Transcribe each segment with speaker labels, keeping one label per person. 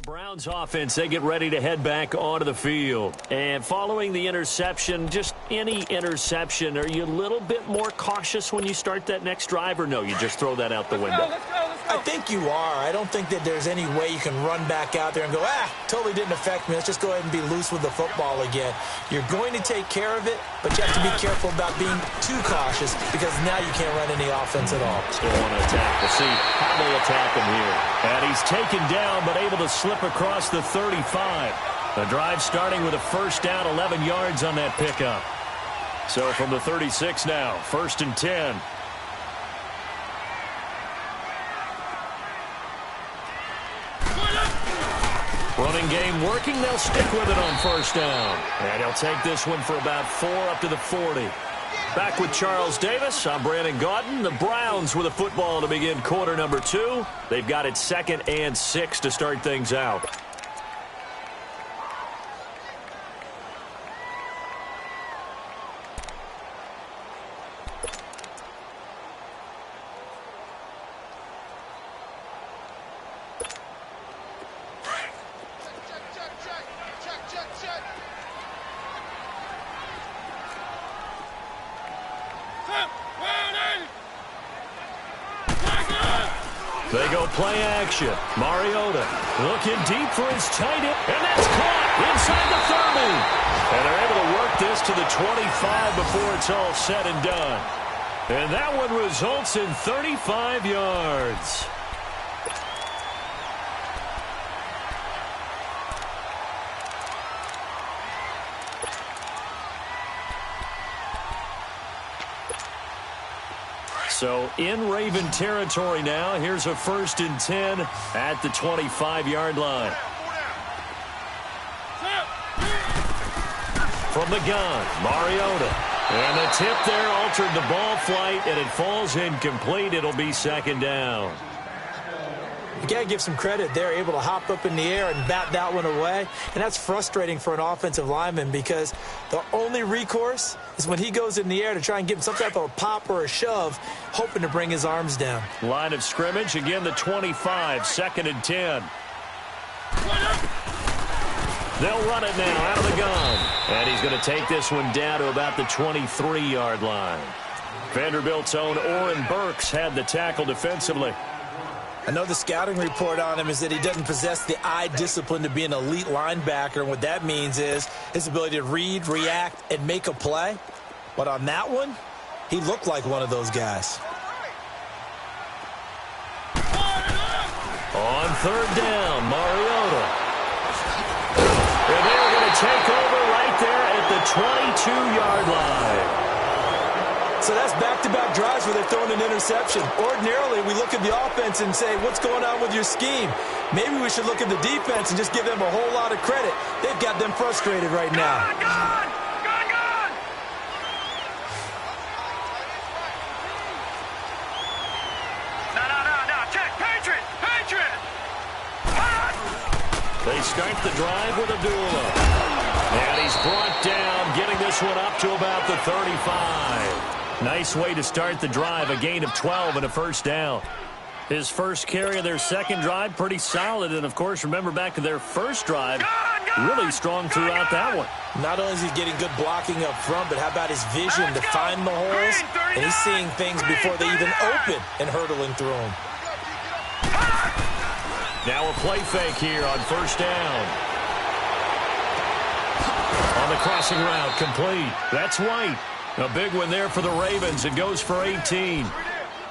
Speaker 1: Browns offense, they get ready to head back onto the field. And following the interception, just any interception, are you a little bit more cautious when you start that next drive, or no, you just throw that out the window?
Speaker 2: Let's go. I think you are. I don't think that there's any way you can run back out there and go, totally didn't affect me. Let's just go ahead and be loose with the football again. You're going to take care of it, but you have to be careful about being too cautious because now you can't run any offense at all.
Speaker 1: Still want to attack. We'll see how they attack him here. And he's taken down, but able to slip across the 35. The drive starting with a first down, 11 yards on that pickup. So from the 36 now, 1st and 10. Running game working. They'll stick with it on 1st down. And he'll take this one for about 4 up to the 40. Back with Charles Davis. I'm Brandon Gaudin. The Browns with a football to begin quarter number 2. They've got it 2nd and 6 to start things out. They go play action. Mariota looking deep for his tight end. And that's caught inside the 30. And they're able to work this to the 25 before it's all said and done. And that one results in 35 yards. So in Raven territory now. Here's a 1st and 10 at the 25-yard line. From the gun, Mariota. And the tip there altered the ball flight, and it falls incomplete. It'll be 2nd down.
Speaker 2: You got to give some credit. They're able to hop up in the air and bat that one away. And that's frustrating for an offensive lineman because the only recourse is when he goes in the air to try and give him some type of a pop or a shove, hoping to bring his arms down.
Speaker 1: Line of scrimmage, again the 25, 2nd and 10. They'll run it now out of the gun. And he's going to take this one down to about the 23-yard line. Vanderbilt's own Oren Burks had the tackle defensively.
Speaker 2: I know the scouting report on him is that he doesn't possess the eye discipline to be an elite linebacker. And what that means is his ability to read, react, and make a play. But on that one, he looked like one of those guys.
Speaker 1: On 3rd down, Mariota. And they're going to take over right there at the 22-yard line.
Speaker 2: So that's back-to-back drives where they're throwing an interception. Ordinarily, we look at the offense and say, what's going on with your scheme? Maybe we should look at the defense and just give them a whole lot of credit. They've got them frustrated right now.
Speaker 3: Gone! No. Check. Patriot!
Speaker 1: They start the drive with Abdullah. And he's brought down, getting this one up to about the 35. Nice way to start the drive, a gain of 12 and a 1st down. His first carry of their 2nd drive, pretty solid. And, of course, remember back to their 1st drive, really strong throughout that one.
Speaker 2: Not only is he getting good blocking up front, but how about his vision to find the holes? And he's seeing things before they even open and hurtling through them.
Speaker 1: Now a play fake here on 1st down. On the crossing route, complete. That's White. A big one there for the Ravens. It goes for 18.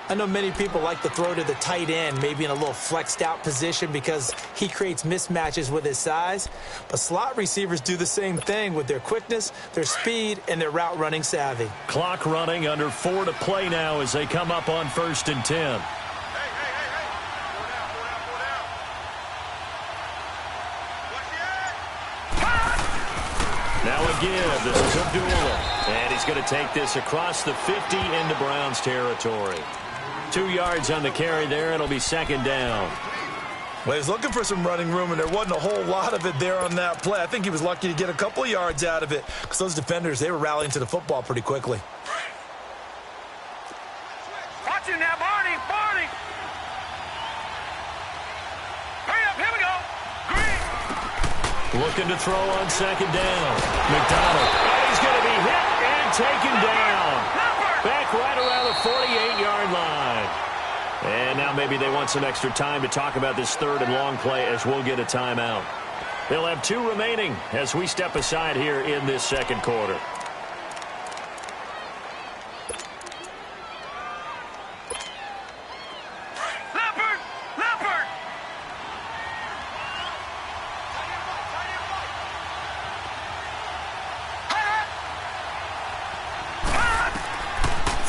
Speaker 2: I know many people like to throw to the tight end, maybe in a little flexed out position because he creates mismatches with his size. But slot receivers do the same thing with their quickness, their speed, and their route running savvy.
Speaker 1: Clock running, under 4 to play now as they come up on 1st and 10. Now again, this is Abdullah. And he's going to take this across the 50 into Browns territory. 2 yards on the carry there. It'll be 2nd down.
Speaker 2: Well, he was looking for some running room, and there wasn't a whole lot of it there on that play. I think he was lucky to get a couple of yards out of it because those defenders, they were rallying to the football pretty quickly.
Speaker 3: Watch him now, Barney! Hurry up, here we go! Green!
Speaker 1: Looking to throw on second down. McDonald. And he's going to be hit and taken down. Back right around the 48-yard line. And now maybe they want some extra time to talk about this third and long play as we'll get a timeout. They'll have 2 remaining as we step aside here in this second quarter.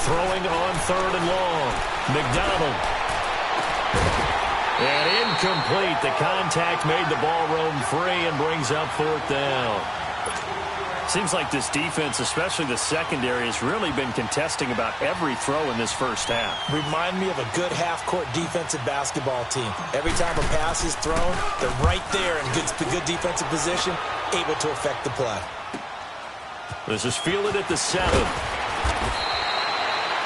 Speaker 1: Throwing on third and long. McDonald. And incomplete. The contact made the ball roam free and brings up fourth down. Seems like this defense, especially the secondary, has really been contesting about every throw in this first half.
Speaker 2: Remind me of a good half-court defensive basketball team. Every time a pass is thrown, they're right there in good defensive position, able to affect the play.
Speaker 1: This is fielded at the 7.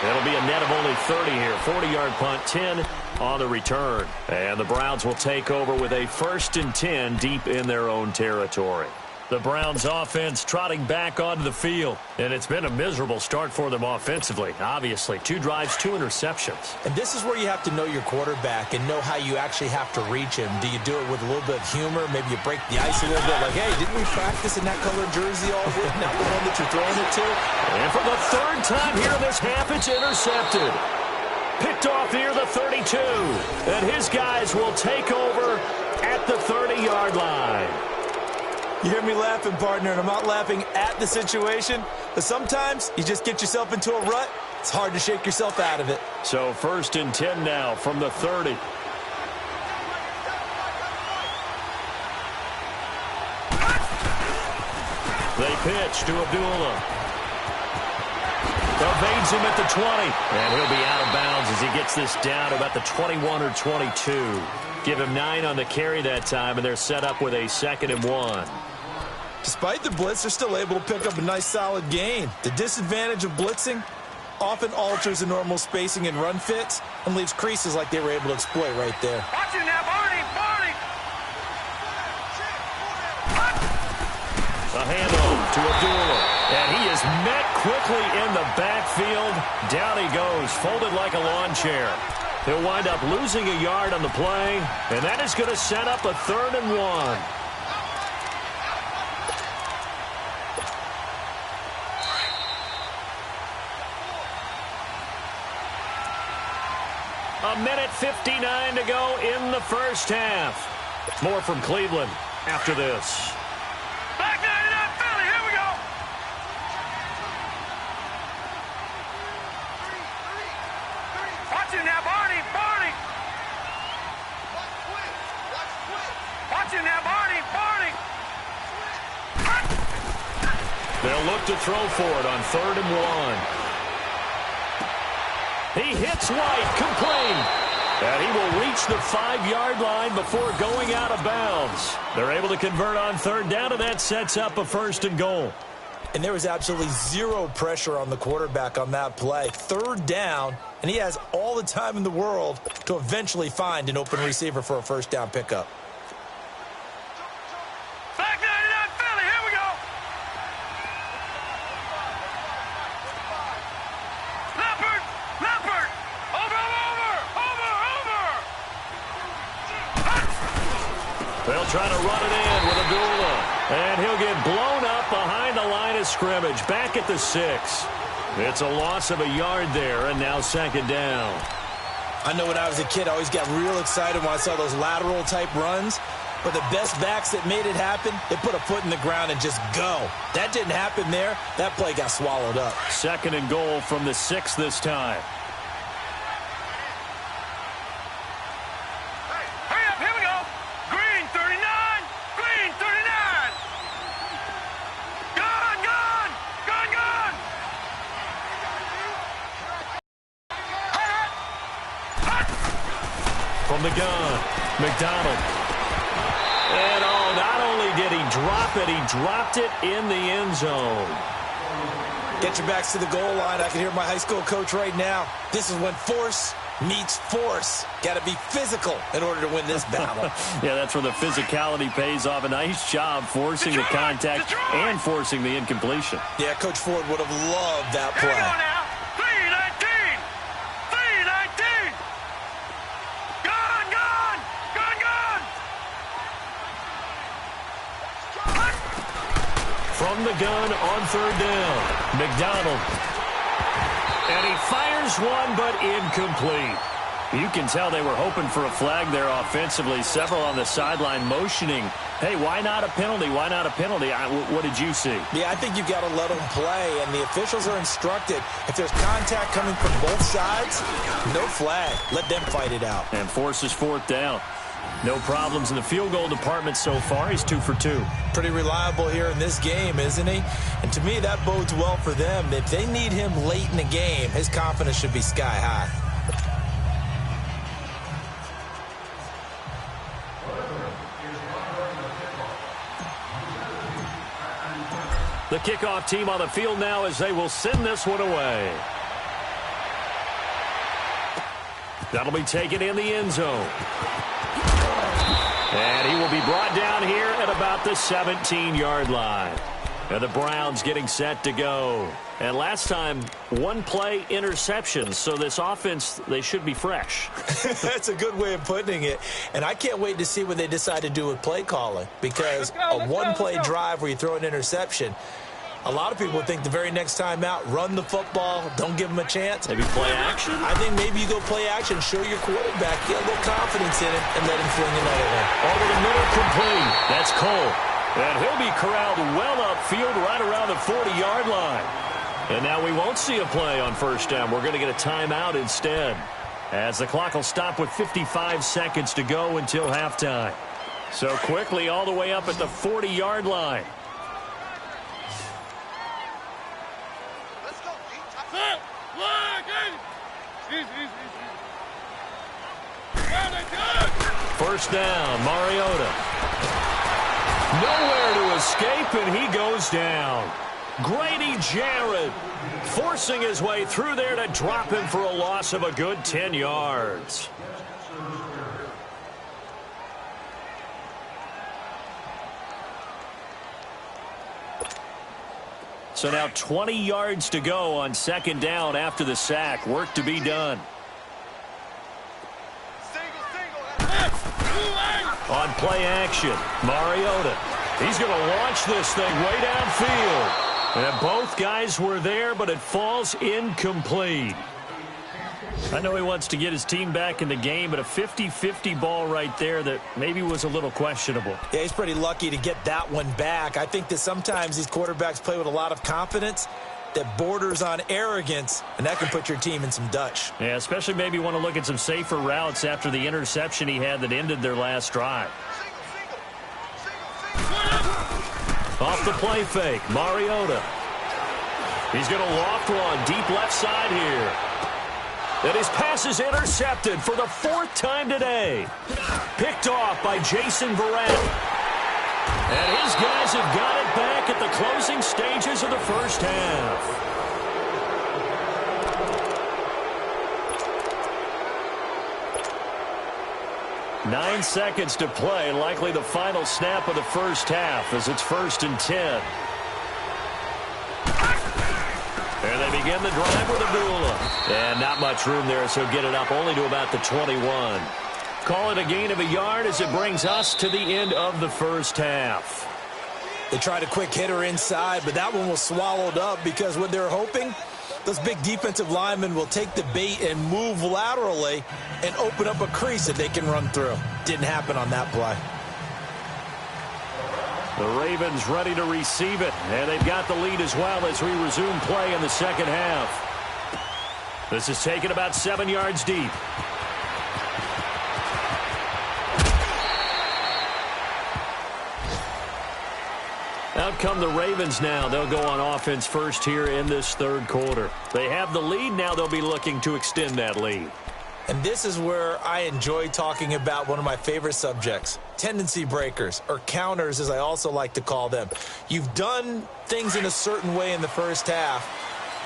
Speaker 1: It'll be a net of only 30 here. 40-yard punt, 10 on the return. And the Browns will take over with a 1st and 10 deep in their own territory. The Browns offense trotting back onto the field. And it's been a miserable start for them offensively. Obviously, 2 drives, 2 interceptions.
Speaker 2: And this is where you have to know your quarterback and know how you actually have to reach him. Do you do it with a little bit of humor? Maybe you break the ice a little bit. Like, hey, didn't we practice in that colored jersey all week? Not the one that you're throwing it to.
Speaker 1: And for the 3rd time here in this half, it's intercepted. Picked off near the 32. And his guys will take over at the 30-yard line.
Speaker 2: You hear me laughing, partner, and I'm not laughing at the situation, but sometimes you just get yourself into a rut. It's hard to shake yourself out of it.
Speaker 1: So 1st and 10 now from the 30. They pitch to Abdullah. Evades him at the 20. And he'll be out of bounds as he gets this down to about the 21 or 22. Give him 9 on the carry that time, and they're set up with a 2nd and 1.
Speaker 2: Despite the blitz, they're still able to pick up a nice, solid gain. The disadvantage of blitzing often alters the normal spacing and run fits and leaves creases like they were able to exploit right there.
Speaker 3: Watch you now, Barney! Barney!
Speaker 1: A handoff to Abdullah. And he is met quickly in the backfield. Down he goes, folded like a lawn chair. He'll wind up losing a yard on the play, and that is going to set up a 3rd and 1. A minute 59 to go in the first half. More from Cleveland after this.
Speaker 3: Back 99 Philly, here we go! Watch you now, Barney! Barney! Watch you now, Barney! Barney!
Speaker 1: They'll look to throw for it on 3rd and 1. He hits White, complete. And he will reach the 5-yard line before going out of bounds. They're able to convert on 3rd down, and that sets up a 1st and goal.
Speaker 2: And there was absolutely zero pressure on the quarterback on that play. 3rd down, and he has all the time in the world to eventually find an open receiver for a 1st down pickup.
Speaker 3: Back 99 Philly, here we go! Leopard! Leopard! Over!
Speaker 1: They'll try to run it in with Abdullah. And he'll get blown up behind the line of scrimmage. Back at the 6. It's a loss of a yard there, and now 2nd down.
Speaker 2: I know when I was a kid, I always got real excited when I saw those lateral-type runs. But the best backs that made it happen, they put a foot in the ground and just go. That didn't happen there. That play got swallowed up.
Speaker 1: 2nd and goal from the 6 this time.
Speaker 3: Hurry up, here we go! Green 39! Green 39! Gun! Gun! Gun! Gun!
Speaker 1: From the gun, McDonald. And not only did he drop it, he dropped it in the end zone.
Speaker 2: Get your backs to the goal line. I can hear my high school coach right now. This is when force meets force. Got to be physical in order to win this battle.
Speaker 1: Yeah, that's where the physicality pays off. A nice job forcing the contact and forcing the incompletion.
Speaker 2: Yeah, Coach Ford would have loved that play.
Speaker 3: Here we go now. 319. 319. Gone, gone. Gone, gone.
Speaker 1: From the gun on third down, McDonald. And he fires one, but incomplete. You can tell they were hoping for a flag there offensively. Several on the sideline motioning, hey, why not a penalty? Why not a penalty? What did you see?
Speaker 2: Yeah, I think you've got to let them play, and the officials are instructed. If there's contact coming from both sides, no flag. Let them fight it out.
Speaker 1: And forces fourth down. No problems in the field goal department so far. He's 2 for 2.
Speaker 2: Pretty reliable here in this game, isn't he? And to me, that bodes well for them. If they need him late in the game, his confidence should be sky high.
Speaker 1: The kickoff team on the field now as they will send this one away. That'll be taken in the end zone. And he will be brought down here at about the 17-yard line. And the Browns getting set to go. And last time, one play interception. So this offense, they should be fresh.
Speaker 2: That's a good way of putting it. And I can't wait to see what they decide to do with play calling. Because a one-play drive where you throw an interception, a lot of people think the very next time out, run the football, don't give them a chance.
Speaker 1: Maybe play action?
Speaker 2: I think maybe you go play action, show your quarterback, get a little confidence in it, and let him fling another one.
Speaker 1: Over the middle, complete. That's Cole. And he'll be corralled well upfield right around the 40-yard line. And now we won't see a play on first down. We're going to get a timeout instead, as the clock will stop with 55 seconds to go until halftime. So quickly all the way up at the 40-yard line. First down, Mariota. Nowhere to escape, and he goes down. Grady Jarrett forcing his way through there to drop him for a loss of a good 10 yards. So now 20 yards to go on second down after the sack. Work to be done. On play action, Mariota. He's going to launch this thing way downfield. And both guys were there, but it falls incomplete. I know he wants to get his team back in the game, but a 50-50 ball right there that maybe was a little questionable.
Speaker 2: Yeah, he's pretty lucky to get that one back. I think that sometimes these quarterbacks play with a lot of confidence that borders on arrogance, and that can put your team in some Dutch.
Speaker 1: Yeah, especially maybe want to look at some safer routes after the interception he had that ended their last drive. Off the play fake, Mariota. He's going to loft one deep left side here. And his pass is intercepted for the fourth time today. Picked off by Jason Verrett. And his guys have got it back at the closing stages of the first half. Nine seconds to play, likely the final snap of the first half as it's 1st and 10. And they begin the drive with Abdullah. And not much room there, so get it up only to about the 21. Call it a gain of a yard as it brings us to the end of the first half.
Speaker 2: They tried a quick hitter inside, but that one was swallowed up because what they're hoping, those big defensive linemen will take the bait and move laterally and open up a crease that they can run through. Didn't happen on that play.
Speaker 1: The Ravens ready to receive it, and they've got the lead as well as we resume play in the second half. This is taken about 7 yards deep. Out come the Ravens now. They'll go on offense first here in this third quarter. They have the lead. Now they'll be looking to extend that lead.
Speaker 2: And this is where I enjoy talking about one of my favorite subjects, tendency breakers, or counters as I also like to call them. You've done things in a certain way in the first half,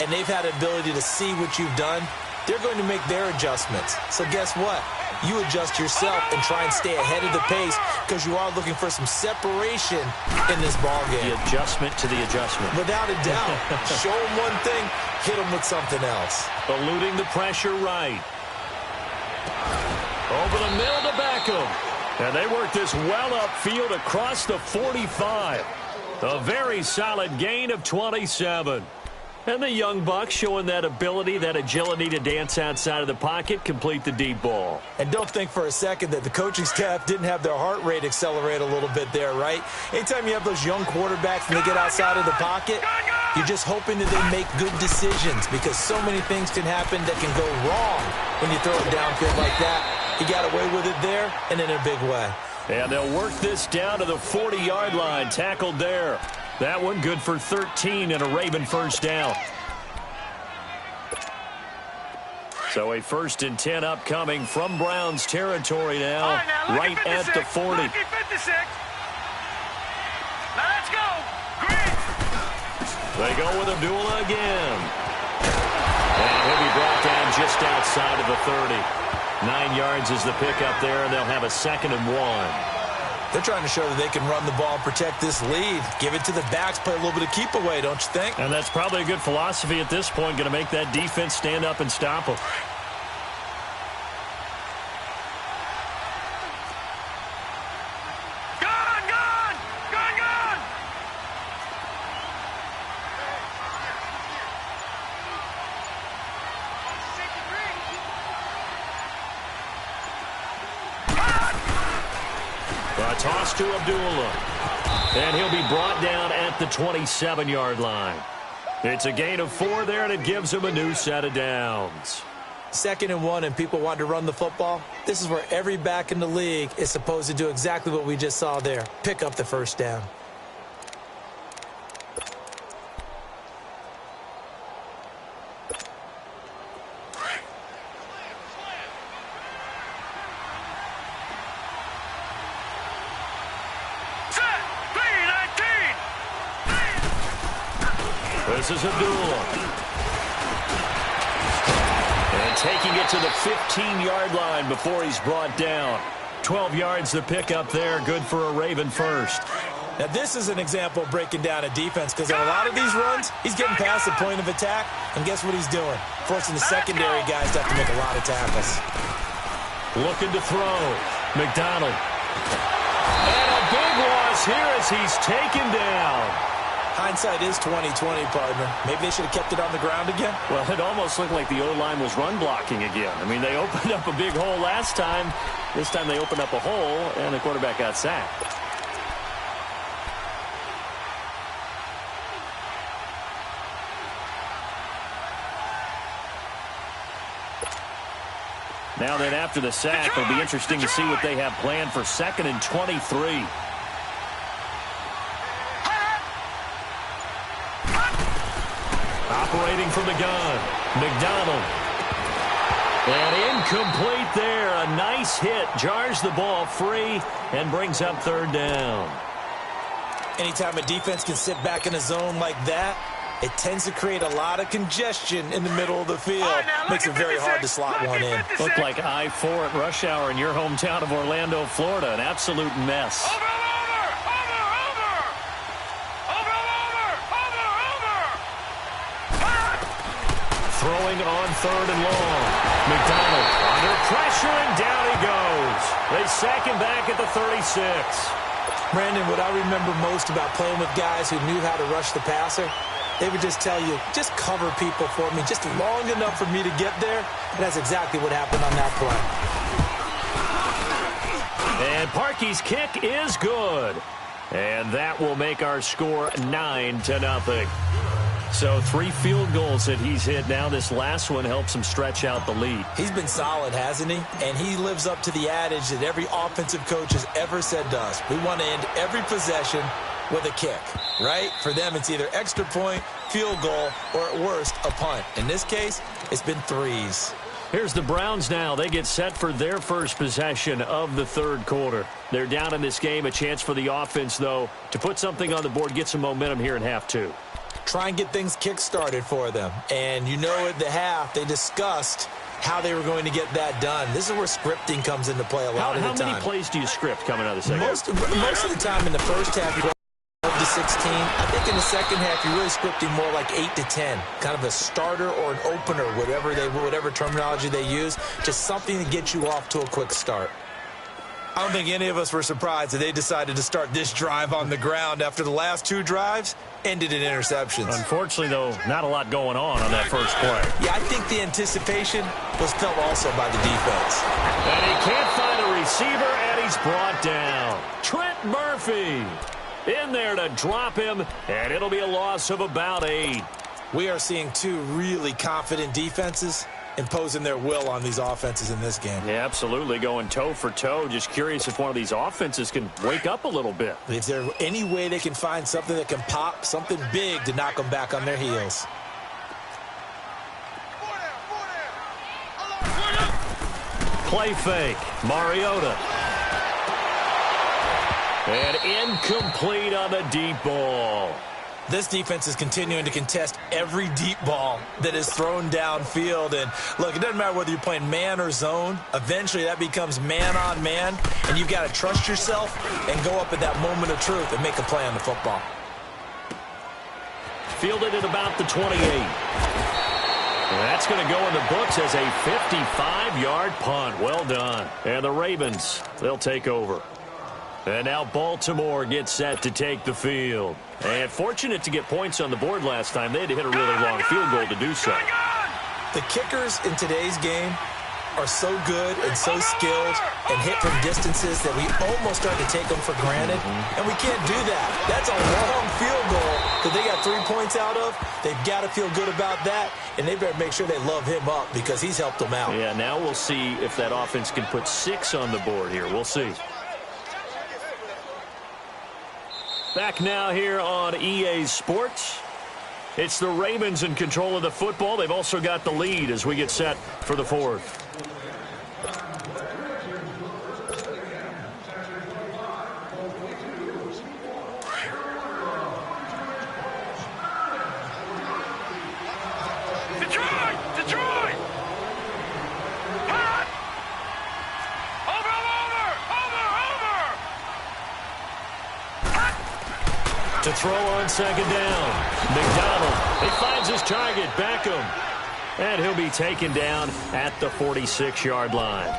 Speaker 2: and they've had the ability to see what you've done they're going to make their adjustments. So guess what? You adjust yourself and try and stay ahead of the pace because you are looking for some separation in this ball game.
Speaker 1: The adjustment to the adjustment.
Speaker 2: Without a doubt. Show them one thing, hit them with something else.
Speaker 1: Eluding the pressure right. Over the middle to Beckham. And they work this well upfield across the 45. A very solid gain of 27. And the young buck showing that ability, that agility to dance outside of the pocket, complete the deep ball.
Speaker 2: And don't think for a second that the coaching staff didn't have their heart rate accelerate a little bit there, right? Anytime you have those young quarterbacks and they get outside of the pocket, you're just hoping that they make good decisions because so many things can happen that can go wrong when you throw it downfield like that. He got away with it there and in a big way.
Speaker 1: And they'll work this down to the 40-yard line, tackled there. That one good for 13 and a Raven first down. So a 1st and 10 upcoming from Browns territory now, right at the 40.
Speaker 3: Now let's go. Green.
Speaker 1: They go with Abdullah again. And he'll be brought down just outside of the 30. 9 yards is the pickup there, and they'll have a 2nd and 1.
Speaker 2: They're trying to show that they can run the ball, protect this lead. Give it to the backs, play a little bit of keep away, don't you think?
Speaker 1: And that's probably a good philosophy at this point, going to make that defense stand up and stop them. Toss to Abdullah. And he'll be brought down at the 27-yard line. It's a gain of 4 there, and it gives him a new set of downs.
Speaker 2: 2nd and 1, and people want to run the football. This is where every back in the league is supposed to do exactly what we just saw there. Pick up the first down.
Speaker 1: This is Abdullah. And taking it to the 15-yard line before he's brought down. 12 yards the pickup there. Good for a Raven first.
Speaker 2: Now, this is an example of breaking down a defense because on a lot of these runs, he's getting past the point of attack, and guess what he's doing? Forcing the secondary guys to have to make a lot of tackles.
Speaker 1: Looking to throw. McDonald. And a big loss here as he's taken down.
Speaker 2: Hindsight is 20/20, partner. Maybe they should have kept it on the ground again.
Speaker 1: Well, it almost looked like the O-line was run blocking again. I mean, they opened up a big hole last time. This time they opened up a hole, and the quarterback got sacked. Now then, after the sack, it'll be interesting to see what they have planned for 2nd and 23. Operating from the gun, McDonald. And incomplete there. A nice hit. Jars the ball free and brings up 3rd down.
Speaker 2: Anytime a defense can sit back in a zone like that, it tends to create a lot of congestion in the middle of the field. Makes it very hard to slot one in.
Speaker 1: Looked like I-4 at rush hour in your hometown of Orlando, Florida. An absolute mess. Throwing on 3rd and long. McDonald under pressure, and down he goes. They sack him back at the 36.
Speaker 2: Brandon, what I remember most about playing with guys who knew how to rush the passer, they would just tell you, just cover people for me, just long enough for me to get there. And that's exactly what happened on that play.
Speaker 1: And Parkey's kick is good. And that will make our score 9-0. So 3 field goals that he's hit now. This last one helps him stretch out the lead.
Speaker 2: He's been solid, hasn't he? And he lives up to the adage that every offensive coach has ever said to us. We want to end every possession with a kick, right? For them, it's either extra point, field goal, or at worst, a punt. In this case, it's been 3s.
Speaker 1: Here's the Browns now. They get set for their first possession of the 3rd quarter. They're down in this game. A chance for the offense, though, to put something on the board, get some momentum here in half 2.
Speaker 2: try and get things kick-started for them. And you know at the half, they discussed how they were going to get that done. This is where scripting comes into play a lot of the time.
Speaker 1: How many plays do you script coming out of the second?
Speaker 2: Most of the time in the first half, 12 to 16. I think in the second half, you're really scripting more like 8 to 10. Kind of a starter or an opener, whatever terminology they use. Just something to get you off to a quick start. I don't think any of us were surprised that they decided to start this drive on the ground after the last two drives ended in interceptions.
Speaker 1: Unfortunately, though, not a lot going on that first play.
Speaker 2: Yeah, I think the anticipation was felt also by the defense.
Speaker 1: And he can't find a receiver, and he's brought down. Trent Murphy in there to drop him, and it'll be a loss of about 8.
Speaker 2: We are seeing two really confident defenses imposing their will on these offenses in this game.
Speaker 1: Yeah, absolutely, going toe for toe. Just curious if one of these offenses can wake up a little bit.
Speaker 2: Is there any way they can find something that can pop, something big to knock them back on their heels?
Speaker 1: Play fake, Mariota. And incomplete on the deep ball.
Speaker 2: This defense is continuing to contest every deep ball that is thrown downfield. And, look, it doesn't matter whether you're playing man or zone. Eventually, that becomes man-on-man, and you've got to trust yourself and go up at that moment of truth and make a play on the football.
Speaker 1: Fielded at about the 28. And that's going to go in the books as a 55-yard punt. Well done. And the Ravens, they'll take over. And now Baltimore gets set to take the field. And fortunate to get points on the board last time. They had to hit a really long field goal to do so.
Speaker 2: The kickers in today's game are so good and so skilled and hit from distances that we almost start to take them for granted. And we can't do that. That's a long field goal that they got 3 points out of. They've got to feel good about that, and they better make sure they love him up because he's helped them out.
Speaker 1: Yeah, now we'll see if that offense can put 6 on the board here. We'll see. Back now here on EA Sports. It's the Ravens in control of the football. They've also got the lead as we get set for the fourth.
Speaker 3: Detroit! Hot! Over!
Speaker 1: To throw on second down. McDonald, he finds his target, Beckham. And he'll be taken down at the 46-yard line.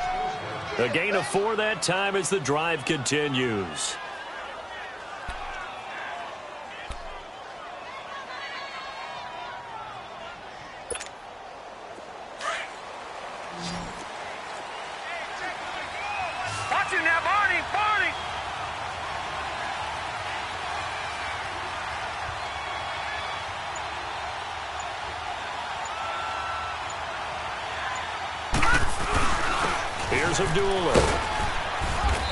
Speaker 1: A gain of 4 that time as the drive continues.
Speaker 3: Watch it now, Barney!
Speaker 1: Here's Abdullah.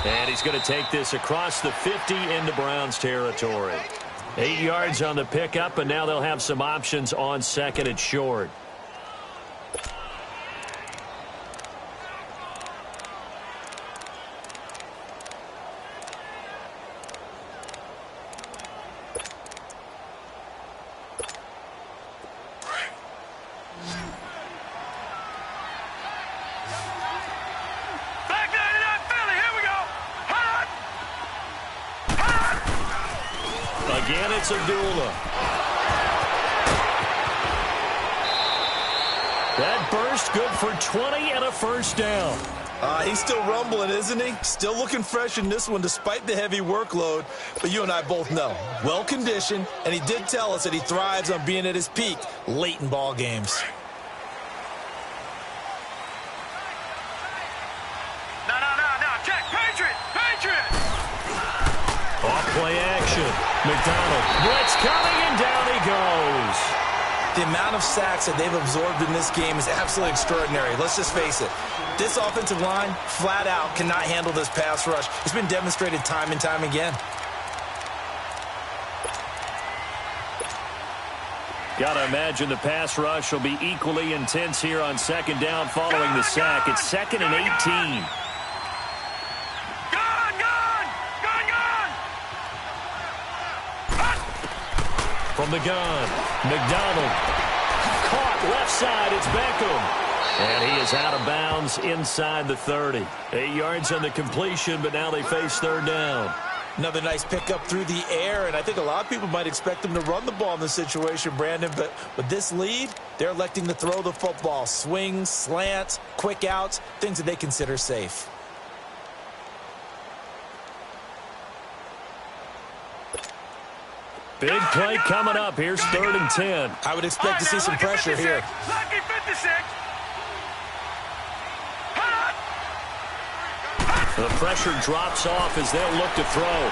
Speaker 1: And he's going to take this across the 50 into Browns territory. 8 yards on the pickup, and now they'll have some options on second and short. Again, it's Abdullah. That burst good for 20 and a first down.
Speaker 2: He's still rumbling, isn't he? Still looking fresh in this one despite the heavy workload. But you and I both know, well-conditioned, and he did tell us that he thrives on being at his peak late in ball games.
Speaker 3: No. Check. Patriot!
Speaker 1: Off-play action. McDonald. Blitz coming, and down he goes.
Speaker 2: The amount of sacks that they've absorbed in this game is absolutely extraordinary. Let's just face it. This offensive line, flat out, cannot handle this pass rush. It's been demonstrated time and time again.
Speaker 1: Got to imagine the pass rush will be equally intense here on second down following the sack. It's 2nd and 18. from the gun. McDonald. Caught left side. It's Beckham. And he is out of bounds inside the 30. 8 yards on the completion, but now they face third down.
Speaker 2: Another nice pickup through the air, and I think a lot of people might expect them to run the ball in this situation, Brandon, but with this lead, they're electing to throw the football. Swings, slants, quick outs, things that they consider safe.
Speaker 1: Big play coming up. Here's 3rd and 10.
Speaker 2: I would expect to see some pressure here.
Speaker 3: Lucky 56.
Speaker 1: The pressure drops off as they'll look to throw.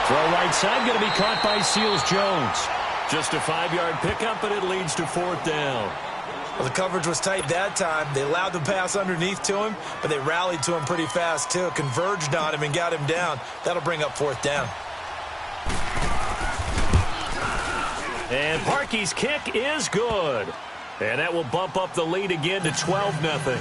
Speaker 1: Throw right side, going to be caught by Seals-Jones. Just a 5-yard pickup, but it leads to 4th down.
Speaker 2: Well, the coverage was tight that time. They allowed the pass underneath to him, but they rallied to him pretty fast, too. Converged on him and got him down. That'll bring up 4th down.
Speaker 1: And Parkey's kick is good. And that will bump up the lead again to 12-0.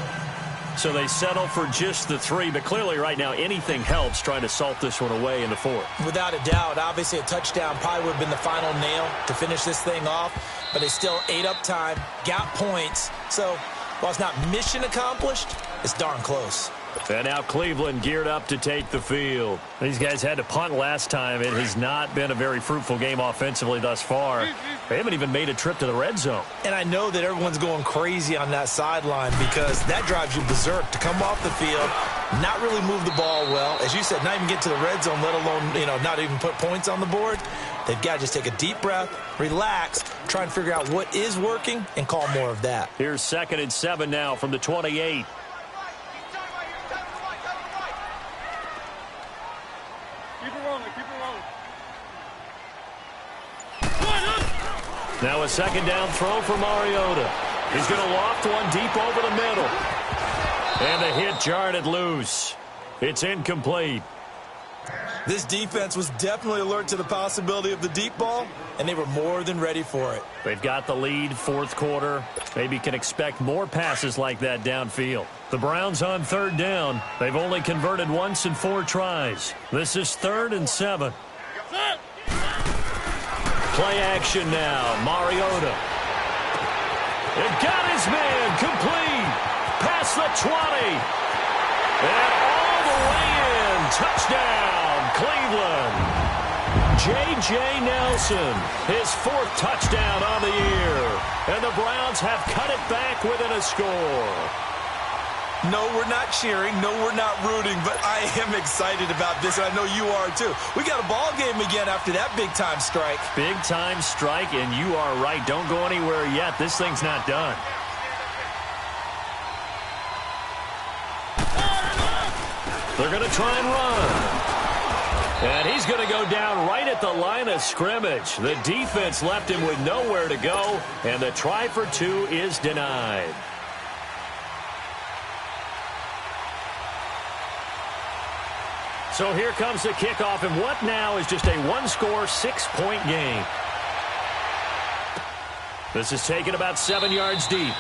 Speaker 1: So they settle for just the 3, but clearly right now anything helps trying to salt this one away in the 4th.
Speaker 2: Without a doubt, obviously a touchdown probably would have been the final nail to finish this thing off, but they still ate up time, got points. So while it's not mission accomplished, it's darn close.
Speaker 1: And now Cleveland geared up to take the field. These guys had to punt last time. It has not been a very fruitful game offensively thus far. They haven't even made a trip to the red zone. And
Speaker 2: I know that everyone's going crazy on that sideline because that drives you berserk to come off the field, not really move the ball well. As you said, not even get to the red zone, let alone, not even put points on the board. They've got to just take a deep breath, relax, try and figure out what is working, and call more of that.
Speaker 1: Here's 2nd and 7 now from the 28. Now a 2nd down throw for Mariota. He's going to loft one deep over the middle. And the hit jarred it loose. It's incomplete.
Speaker 2: This defense was definitely alert to the possibility of the deep ball, and they were more than ready for it.
Speaker 1: They've got the lead, 4th quarter. Maybe can expect more passes like that downfield. The Browns on 3rd down. They've only converted once in 4 tries. This is 3rd and 7. Play action now. Mariota. It got his man complete. Past the 20. And all the way in. Touchdown, Cleveland. J.J. Nelson, his 4th touchdown on the year. And the Browns have cut it back within a score.
Speaker 2: No, we're not cheering. No, we're not rooting, but I am excited about this, and I know you are too. We got a ball game again after that big-time strike.
Speaker 1: Big-time strike, and you are right. Don't go anywhere yet. This thing's not done. They're going to try and run. And he's going to go down right at the line of scrimmage. The defense left him with nowhere to go, and the try for 2 is denied. So here comes the kickoff, and what now is just a 1-score, 6-point game. This is taken about 7 yards deep.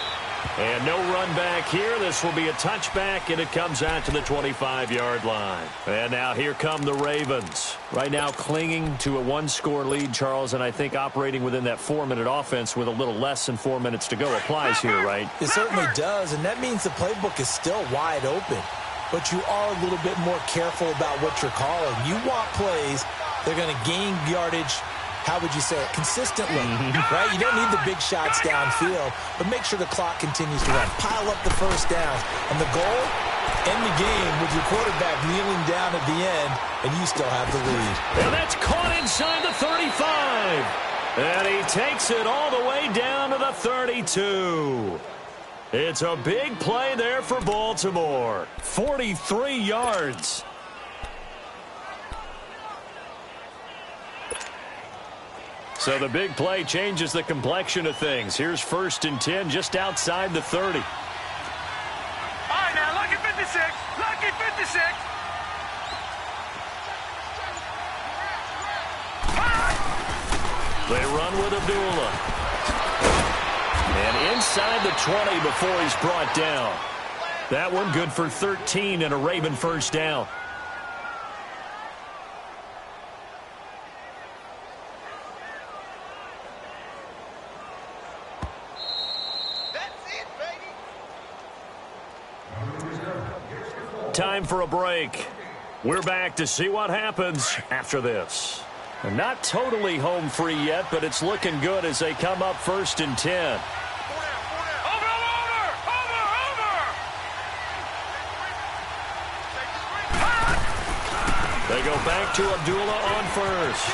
Speaker 1: And no run back here. This will be a touchback, and it comes out to the 25-yard line. And now here come the Ravens. Right now clinging to a 1-score lead, Charles, and I think operating within that 4-minute offense with a little less than 4 minutes to go applies here, right?
Speaker 2: It certainly does, and that means the playbook is still wide open. But you are a little bit more careful about what you're calling. You want plays, they're going to gain yardage, how would you say it, consistently, right? You don't need the big shots downfield, but make sure the clock continues to run. Pile up the first down. And the goal, end the game with your quarterback kneeling down at the end, and you still have the lead.
Speaker 1: And that's caught inside the 35. And he takes it all the way down to the 32. It's a big play there for Baltimore. 43 yards. So the big play changes the complexion of things. Here's 1st and 10 just outside the 30.
Speaker 3: All right, now, lucky 56. Lucky 56.
Speaker 1: They run with Abdullah. And inside the 20 before he's brought down. That one good for 13 and a Raven 1st down. time for a break. We're back to see what happens after this. They're not totally home free yet, but it's looking good as they come up 1st and 10. They go back to Abdullah on first.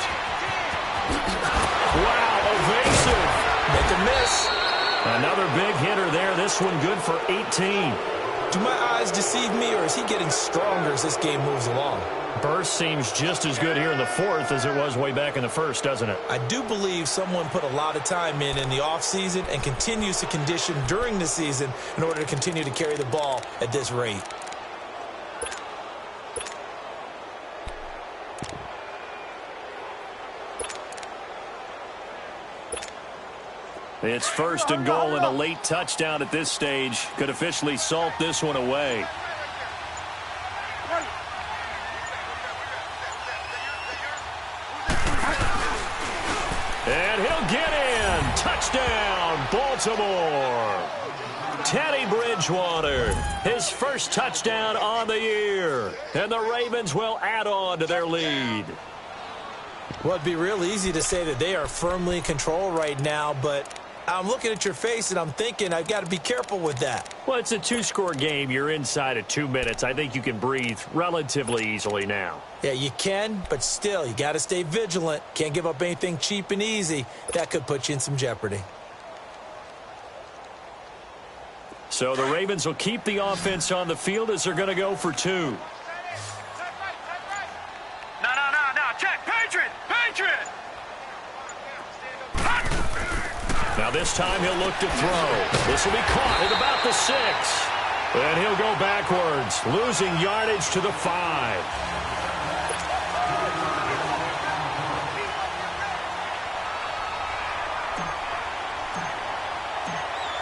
Speaker 1: Wow, evasive.
Speaker 2: Make a miss.
Speaker 1: Another big hitter there. This one good for 18.
Speaker 2: Do my eyes deceive me, or is he getting stronger as this game moves along?
Speaker 1: Burst seems just as good here in the 4th as it was way back in the 1st, doesn't it?
Speaker 2: I do believe someone put a lot of time in the offseason and continues to condition during the season in order to continue to carry the ball at this rate.
Speaker 1: It's 1st and goal, and a late touchdown at this stage could officially salt this one away. And he'll get in. Touchdown, Baltimore. Teddy Bridgewater, his first touchdown on the year. And the Ravens will add on to their lead.
Speaker 2: Well, it'd be real easy to say that they are firmly in control right now, but I'm looking at your face and I'm thinking I've got to be careful with that.
Speaker 1: Well, it's a 2-score game. You're inside of 2 minutes. I think you can breathe relatively easily now.
Speaker 2: Yeah, you can, but still, you got to stay vigilant. Can't give up anything cheap and easy. That could put you in some jeopardy.
Speaker 1: So the Ravens will keep the offense on the field as they're going to go for 2.
Speaker 3: No. Check. Patriot.
Speaker 1: Now this time he'll look to throw. This will be caught at about the 6. And he'll go backwards, losing yardage to the 5.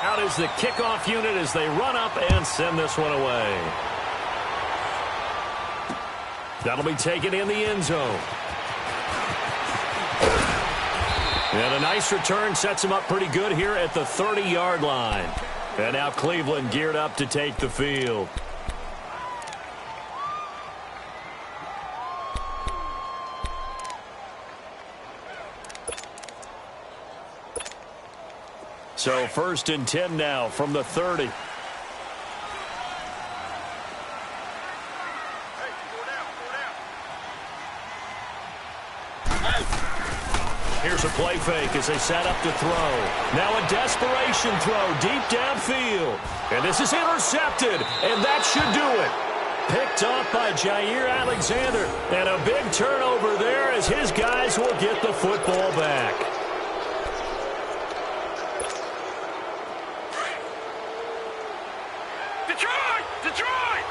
Speaker 1: Out is the kickoff unit as they run up and send this one away. That'll be taken in the end zone. And a nice return sets him up pretty good here at the 30-yard line. And now Cleveland geared up to take the field. So 1st and 10 now from the 30. Here's a play fake as they set up to throw. Now a desperation throw deep downfield. And this is intercepted, and that should do it. Picked off by Jair Alexander. And a big turnover there as his guys will get the football back.
Speaker 3: Detroit!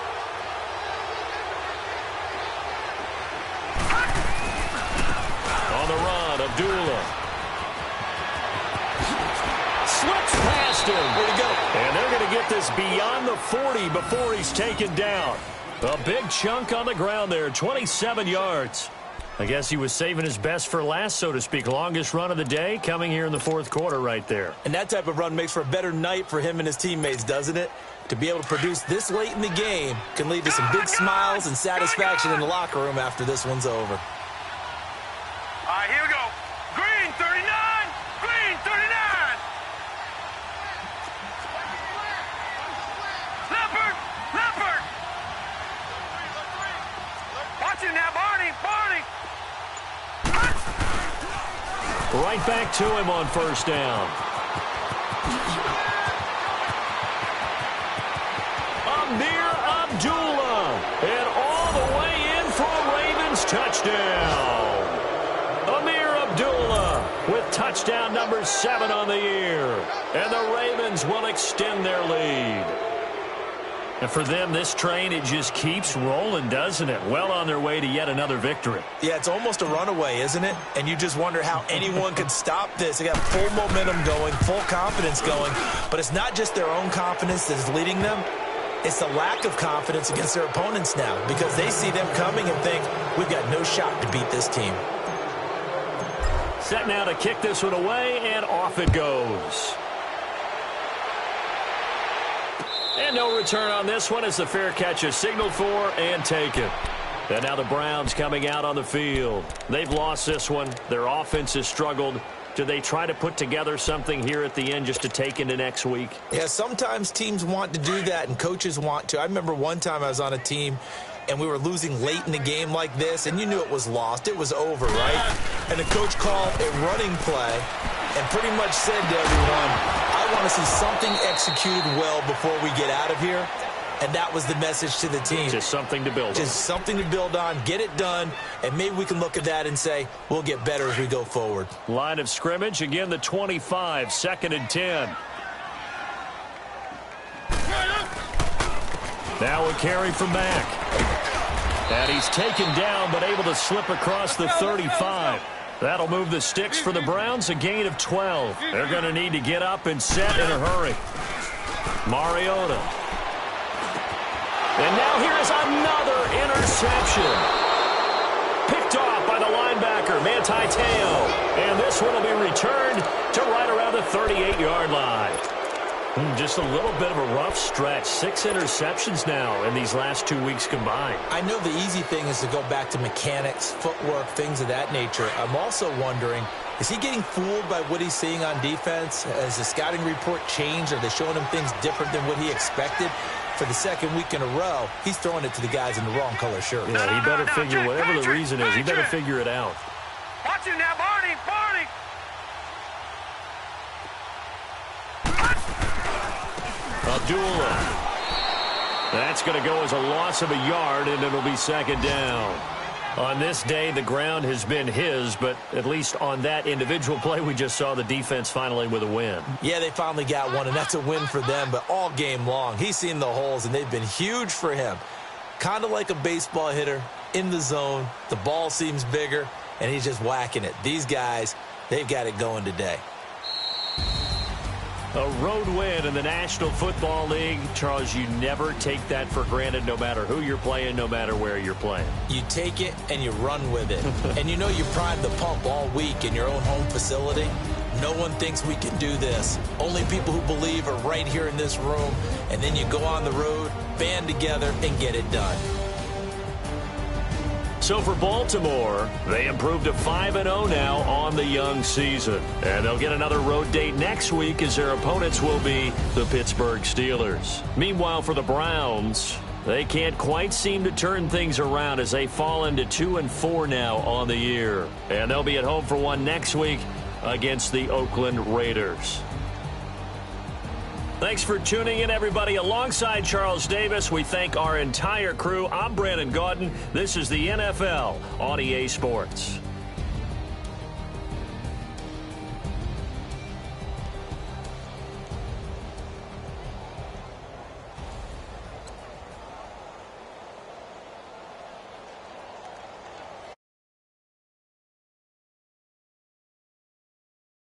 Speaker 1: On the run, Abdullah. Slips past him.
Speaker 2: Where'd he go?
Speaker 1: And they're going to get this beyond the 40 before he's taken down. A big chunk on the ground there, 27 yards. I guess he was saving his best for last, so to speak. Longest run of the day coming here in the 4th quarter right there.
Speaker 2: And that type of run makes for a better night for him and his teammates, doesn't it? To be able to produce this late in the game can lead to some big smiles and satisfaction in the locker room after this one's over.
Speaker 3: All right, here we go. Green 39. Green 39. Leopard. Watch it now, Barney.
Speaker 1: Right back to him on 1st down. Amir Abdullah. And all the way in for a Ravens touchdown. Amir Abdullah with touchdown number 7 on the year. And the Ravens will extend their lead. And for them, this train, it just keeps rolling, doesn't it? Well on their way to yet another victory.
Speaker 2: Yeah, it's almost a runaway, isn't it? And you just wonder how anyone could stop this. They got full momentum going, full confidence going. But it's not just their own confidence that is leading them. It's the lack of confidence against their opponents now because they see them coming and think, we've got no shot to beat this team.
Speaker 1: Set now to kick this one away, and off it goes. And no return on this one as the fair catch is signaled for and taken. And now the Browns coming out on the field. They've lost this one. Their offense has struggled. Do they try to put together something here at the end just to take into next week?
Speaker 2: Yeah, sometimes teams want to do that and coaches want to. I remember one time I was on a team and we were losing late in the game like this, and you knew it was lost. It was over, right? And the coach called a running play and pretty much said to everyone, I want to see something executed well before we get out of here. And that was the message to the team.
Speaker 1: Just something to build on.
Speaker 2: Just something to build on, get it done, and maybe we can look at that and say, we'll get better as we go forward.
Speaker 1: Line of scrimmage, again the 25, 2nd and 10. Now a carry from Mack. And he's taken down, but able to slip across the 35. That'll move the sticks for the Browns, a gain of 12. They're going to need to get up and set in a hurry. Mariota. And now here is another interception. Picked off by the linebacker, Manti Te'o. And this one will be returned to right around the 38-yard line. Just a little bit of a rough stretch. 6 interceptions now in these last 2 weeks combined.
Speaker 2: I know the easy thing is to go back to mechanics, footwork, things of that nature. I'm also wondering, is he getting fooled by what he's seeing on defense? Has the scouting report changed? Are they showing him things different than what he expected? For the second week in a row, he's throwing it to the guys in the wrong color shirt.
Speaker 1: Yeah, he better figure, whatever the reason is, he better figure it out.
Speaker 3: Watch him now, Barney.
Speaker 1: Abdullah. That's going to go as a loss of a yard, and it'll be 2nd down. On this day, the ground has been his, but at least on that individual play, we just saw the defense finally with a win.
Speaker 2: Yeah, they finally got one, and that's a win for them, but all game long, he's seen the holes, and they've been huge for him. Kind of like a baseball hitter in the zone. The ball seems bigger, and he's just whacking it. These guys, they've got it going today.
Speaker 1: A road win in the National Football League. Charles, you never take that for granted no matter who you're playing, no matter where you're playing.
Speaker 2: You take it and you run with it. And you know you primed the pump all week in your own home facility. No one thinks we can do this. Only people who believe are right here in this room. And then you go on the road, band together, and get it done.
Speaker 1: So for Baltimore, they improved to 5-0 now on the young season. And they'll get another road date next week as their opponents will be the Pittsburgh Steelers. Meanwhile, for the Browns, they can't quite seem to turn things around as they fall into 2-4 now on the year. And they'll be at home for one next week against the Oakland Raiders. Thanks for tuning in, everybody. Alongside Charles Davis, we thank our entire crew. I'm Brandon Gaudin. This is the NFL on EA Sports.